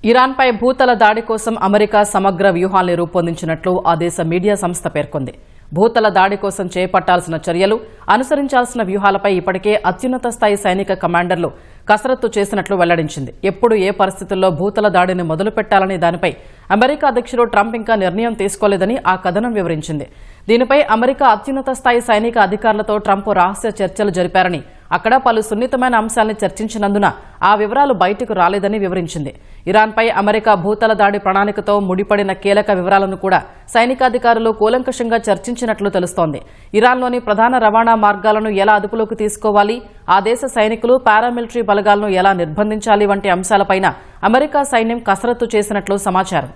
ఇరాన్పై భూతల దాడి కోసం అమెరికా సమగ్ర వ్యూహాల్ని రూపొందించినట్లు ఆ దేశ మీడియా సంస్థ పేర్కొంది. భూతల దాడి కోసం చేపట్టాల్సిన చర్యలు, అనుసరించాల్సిన వ్యూహాలపై ఇప్పటికే అత్యున్నత స్థాయి సైనిక కమాండర్లు కసరత్తు చేసినట్లు వెల్లడించింది. ఎప్పుడు ఏ పరిస్థితుల్లో భూతల దాడిని మొదలుపెట్టాలనే దానిపై అమెరికా అధ్యక్షుడు ట్రంప్ ఇంకా నిర్ణయం తీసుకోలేదని ఆ కథనం వివరించింది. దీనిపై అమెరికా అత్యున్నత స్థాయి సైనిక అధికారులతో ట్రంప్ రహస్య చర్చలు జరిపారని, అక్కడ పలు సున్నితమైన అంశాల్ని చర్చించినందున ఆ వివరాలు బయటకు రాలేదని వివరించింది. ఇరాన్పై అమెరికా భూతల దాడి ప్రణాళికతో ముడిపడిన కీలక వివరాలను కూడా సైనికాధికారులు కూలంకషంగా చర్చించినట్లు తెలుస్తోంది. ఇరాన్లోని ప్రధాన రవాణా మార్గాలను ఎలా అదుపులోకి తీసుకోవాలి, ఆ దేశ సైనికులు పారామిలిటరీ బలగాలను ఎలా నిర్బంధించాలి వంటి అంశాలపైన అమెరికా సైన్యం కసరత్తు చేసినట్లు సమాచారం.